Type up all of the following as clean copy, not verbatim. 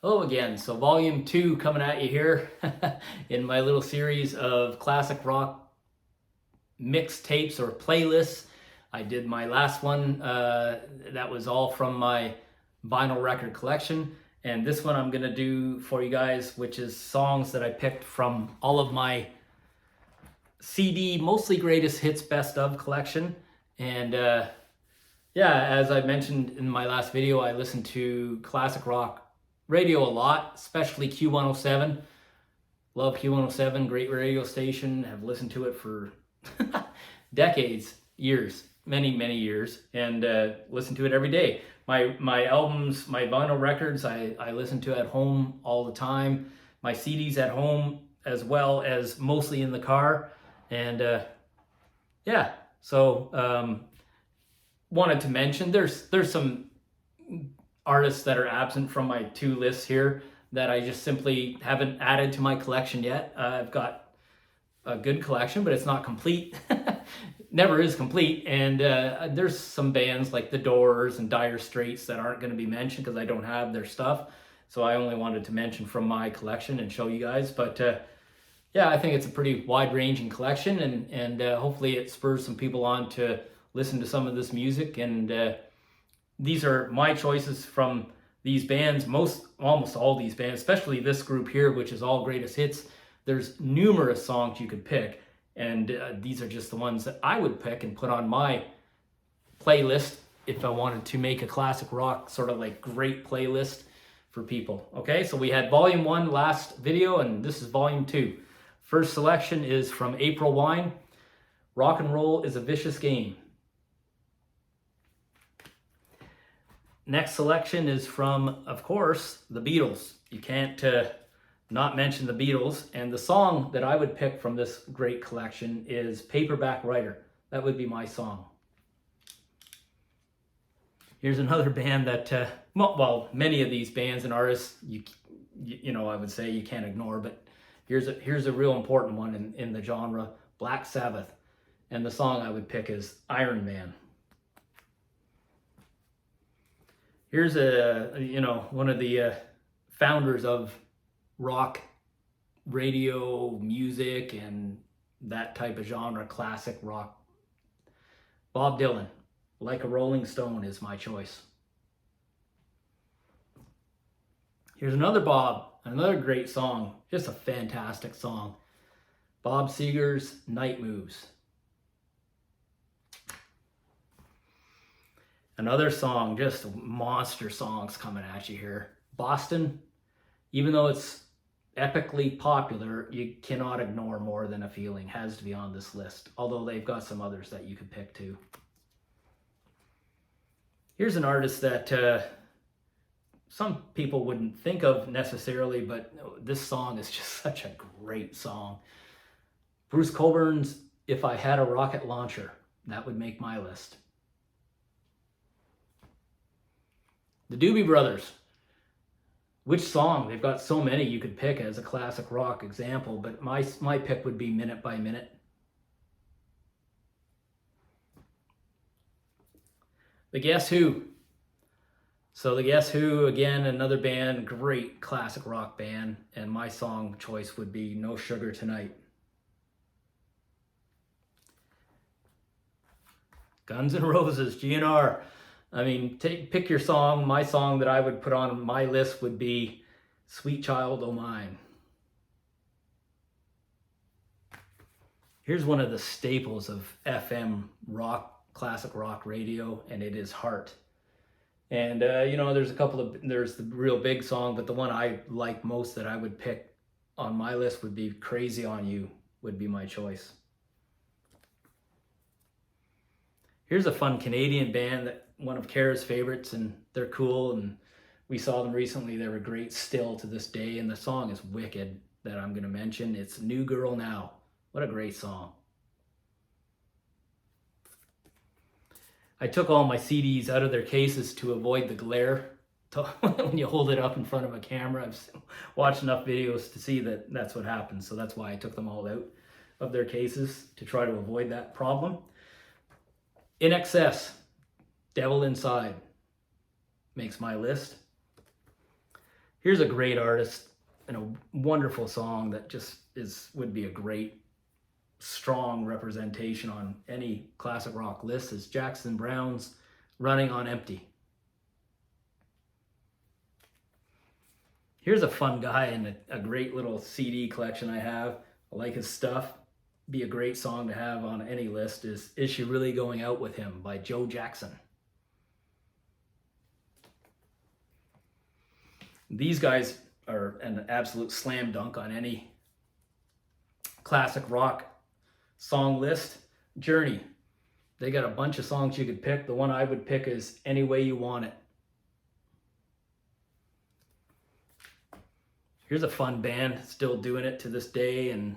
Hello again. So volume 2 coming at you here in my little series of classic rock mixtapes or playlists. I did my last one, that was all from my vinyl record collection. And this one I'm going to do for you guys, which is songs that I picked from all of my CD, mostly greatest hits best of collection. And yeah, as I mentioned in my last video, I listen to classic rock radio a lot, especially Q107. Love Q107, great radio station. Have listened to it for decades, years, many years, and listen to it every day. My albums, my vinyl records, I listen to at home all the time. My CDs at home as well as mostly in the car, and yeah. So wanted to mention there's some artists that are absent from my 2 lists here that I just simply haven't added to my collection yet. I've got a good collection, but it's not complete. Never is complete. And there's some bands like The Doors and Dire Straits that aren't going to be mentioned because I don't have their stuff. So I only wanted to mention from my collection and show you guys. But yeah, I think it's a pretty wide-ranging collection, and hopefully it spurs some people on to listen to some of this music. And these are my choices from these bands, almost all these bands, especially this group here, which is all greatest hits. There's numerous songs you could pick, and these are just the ones that I would pick and put on my playlist if I wanted to make a classic rock sort of like great playlist for people. Okay, so we had volume 1 last video, and this is volume 2. First selection is from April Wine, Rock and Roll is a Vicious Game. Next selection is from, of course, the Beatles. You can't not mention the Beatles. And the song that I would pick from this great collection is Paperback Writer. That would be my song. Here's another band that, well, many of these bands and artists, you know, I would say you can't ignore, but here's a real important one in the genre, Black Sabbath. And the song I would pick is Iron Man. Here's one of the founders of rock radio music and that type of genre, classic rock. Bob Dylan, Like a Rolling Stone is my choice. Here's another Bob, another great song, just a fantastic song. Bob Seger's Night Moves. Another song, just monster songs coming at you here. Boston, even though it's epically popular, you cannot ignore More Than a Feeling. Has to be on this list, although they've got some others that you could pick too. Here's an artist that some people wouldn't think of necessarily, but this song is just such a great song. Bruce Cockburn's If I Had a Rocket Launcher. That would make my list. The Doobie Brothers. Which song? They've got so many you could pick as a classic rock example, but my pick would be Minute by Minute. The Guess Who. So the Guess Who, again, another band, great classic rock band, and my song choice would be No Sugar Tonight. Guns N' Roses, GNR. I mean, pick your song. My song that I would put on my list would be Sweet Child O' Mine. Here's one of the staples of FM rock, classic rock radio, and it is Heart. And, there's there's the real big song, but the one I like most that I would pick on my list would be Crazy on You, would be my choice. Here's a fun Canadian band, that one of Kara's favorites, and they're cool, and we saw them recently. They were great still to this day, and the song is wicked that I'm going to mention. It's New Girl Now. What a great song. I took all my CDs out of their cases to avoid the glare. When you hold it up in front of a camera, I've watched enough videos to see that that's what happens, so that's why I took them all out of their cases, to try to avoid that problem. INXS, Devil Inside, makes my list. Here's a great artist and a wonderful song that just would be a great, strong representation on any classic rock list, is Jackson Browne's Running on Empty. Here's a fun guy and a great little CD collection I have. I like his stuff. Be a great song to have on any list is She Really Going Out With Him by Joe Jackson. These guys are an absolute slam dunk on any classic rock song list. Journey. They got a bunch of songs you could pick. The one I would pick is Any Way You Want It. Here's a fun band still doing it to this day, and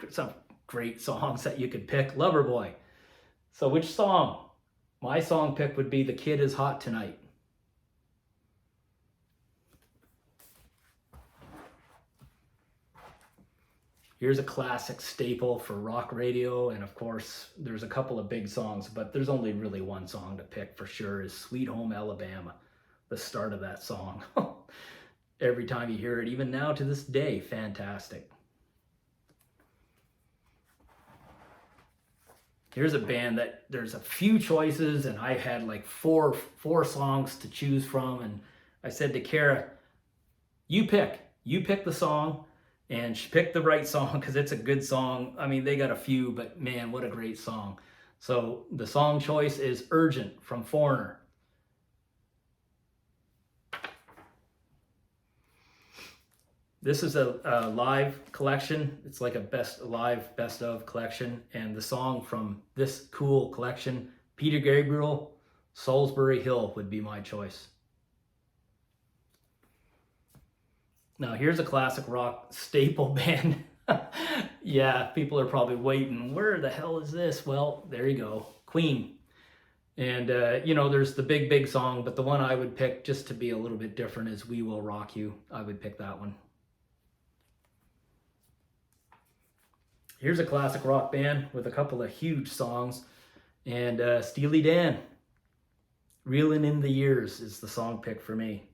some great songs that you could pick. Loverboy. So which song? My song pick would be The Kid Is Hot Tonight. Here's a classic staple for rock radio, and of course there's a couple of big songs, but there's only really one song to pick for sure, is Sweet Home Alabama. The start of that song. Every time you hear it, even now to this day, fantastic. Here's a band that there's a few choices, and I had like four songs to choose from, and I said to Kara, you pick the song. And she picked the right song because it's a good song. I mean, they got a few, but man, what a great song. So the song choice is Urgent from Foreigner. This is a live collection. It's like a live best of collection. And the song from this cool collection, Peter Gabriel, Salisbury Hill would be my choice. Now here's a classic rock staple band. Yeah, people are probably waiting, where the hell is this? Well, there you go, Queen. And there's the big song, but the one I would pick just to be a little bit different is We Will Rock You. I would pick that one. Here's a classic rock band with a couple of huge songs, and Steely Dan, Reelin' in the Years is the song pick for me.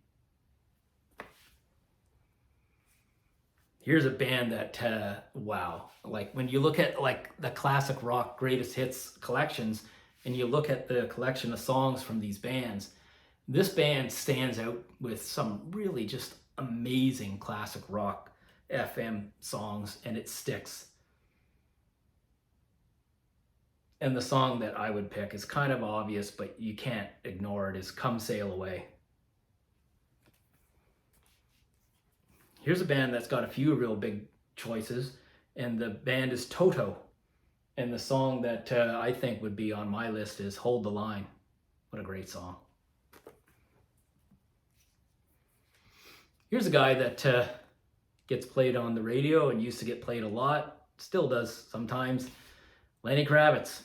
Here's a band that, wow, like when you look at like the classic rock greatest hits collections and you look at the collection of songs from these bands, this band stands out with some really just amazing classic rock FM songs, and it sticks. And the song that I would pick is kind of obvious, but you can't ignore it, is Come Sail Away. Here's a band that's got a few real big choices, and the band is Toto. And the song that I think would be on my list is Hold the Line. What a great song. Here's a guy that gets played on the radio and used to get played a lot, still does sometimes, Lenny Kravitz.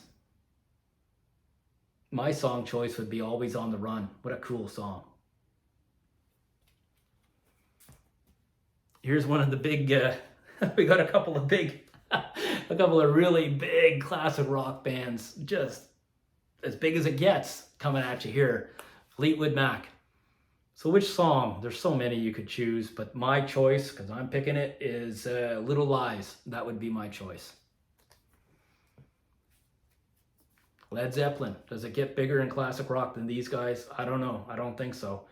My song choice would be Always on the Run. What a cool song. Here's one of the big, we got a couple of really big classic rock bands, just as big as it gets, coming at you here. Fleetwood Mac. So which song? There's so many you could choose, but my choice, because I'm picking it, is Little Lies. That would be my choice. Led Zeppelin. Does it get bigger in classic rock than these guys? I don't know. I don't think so.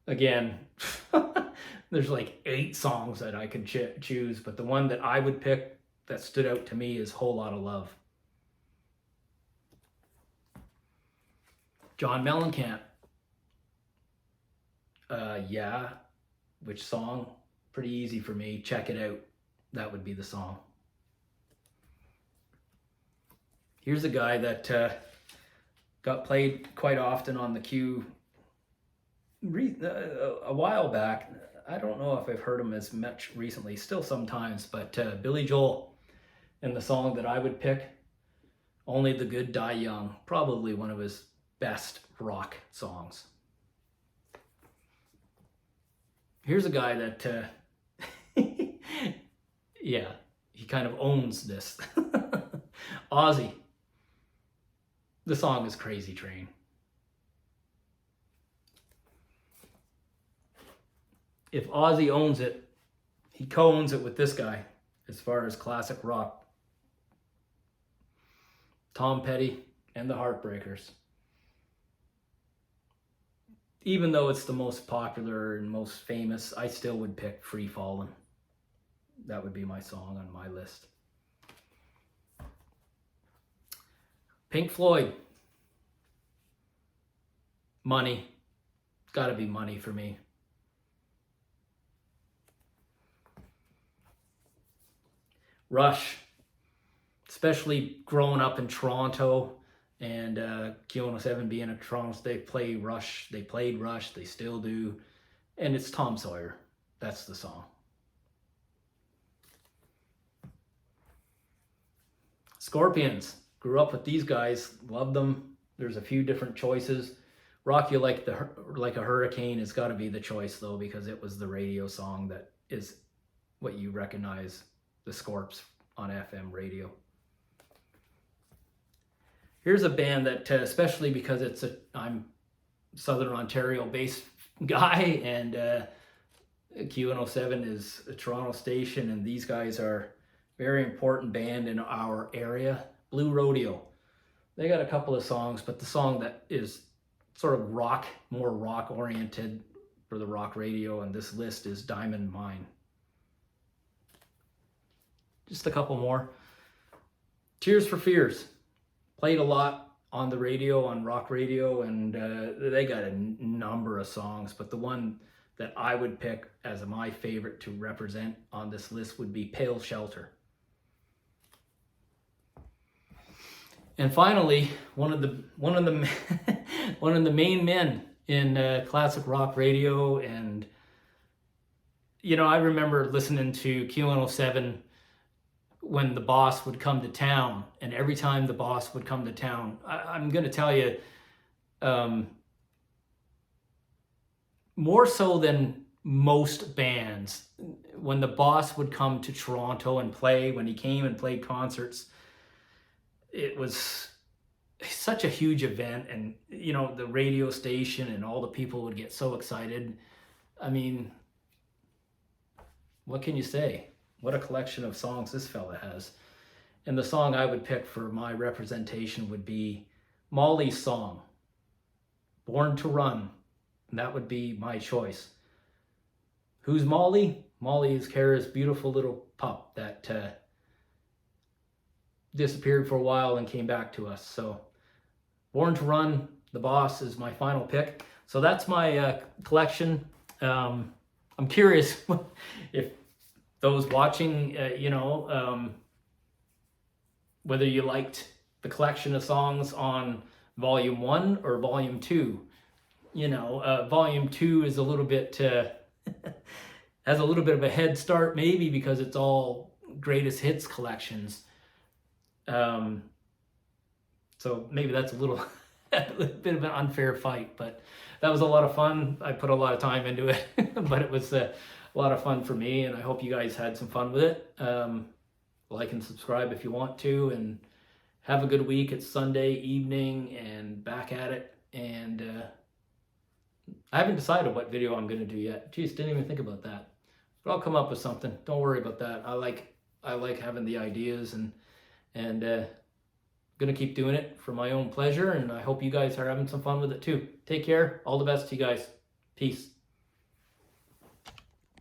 Again, there's like 8 songs that I could choose, but the one that I would pick that stood out to me is Whole Lotta Love. John Mellencamp. Yeah. Which song? Pretty easy for me. Check It Out. That would be the song. Here's a guy that got played quite often on the Q a while back. I don't know if I've heard him as much recently, still sometimes, but Billy Joel, and the song that I would pick, Only the Good Die Young, probably one of his best rock songs. Here's a guy that, yeah, he kind of owns this. Ozzy. The song is Crazy Train. if Ozzy owns it, he co-owns it with this guy as far as classic rock. Tom Petty and the Heartbreakers. Even though it's the most popular and most famous, I still would pick Free Fallin'. That would be my song on my list. Pink Floyd. Money. It's got to be Money for me. Rush. Especially growing up in Toronto and Q107 being a Toronto, they played Rush, they still do. And it's Tom Sawyer. That's the song. Scorpions. Grew up with these guys, loved them. There's a few different choices. Rock You Like a Hurricane has got to be the choice though, because it was the radio song that is what you recognize the Scorps on FM radio. Here's a band that, especially because I'm Southern Ontario based guy, and Q107 is a Toronto station, and these guys are a very important band in our area. Blue Rodeo. They got a couple of songs, but the song that is sort of rock, more rock oriented for the rock radio on this list is Diamond Mine. Just a couple more. Tears for Fears. Played a lot on the radio, on rock radio, and they got a number of songs, but the one that I would pick as my favorite to represent on this list would be Pale Shelter. And finally, one of the main men in classic rock radio, and I remember listening to Q107 when the boss would come to town, and every time the boss would come to town, I'm going to tell you, more so than most bands, when the boss would come to Toronto and play, when he came and played concerts, it was such a huge event, and the radio station and all the people would get so excited. I mean, what can you say? What a collection of songs this fella has. And the song I would pick for my representation would be Molly's song, Born to Run. And that would be my choice. Who's Molly? Molly is Kara's beautiful little pup that disappeared for a while and came back to us. So Born to Run, The Boss, is my final pick. So that's my collection. I'm curious if those watching, whether you liked the collection of songs on Volume 1 or Volume 2. Volume 2 is a little bit, has a little bit of a head start, maybe because it's all greatest hits collections. So maybe that's a little bit of an unfair fight, but that was a lot of fun. I put a lot of time into it, but it was a lot of fun for me, and I hope you guys had some fun with it. Like and subscribe if you want to, and have a good week. It's Sunday evening and back at it, and I haven't decided what video I'm going to do yet. Geez, didn't even think about that, but I'll come up with something. Don't worry about that. I like having the ideas, and gonna keep doing it for my own pleasure, and I hope you guys are having some fun with it too. Take care. All the best to you guys. Peace.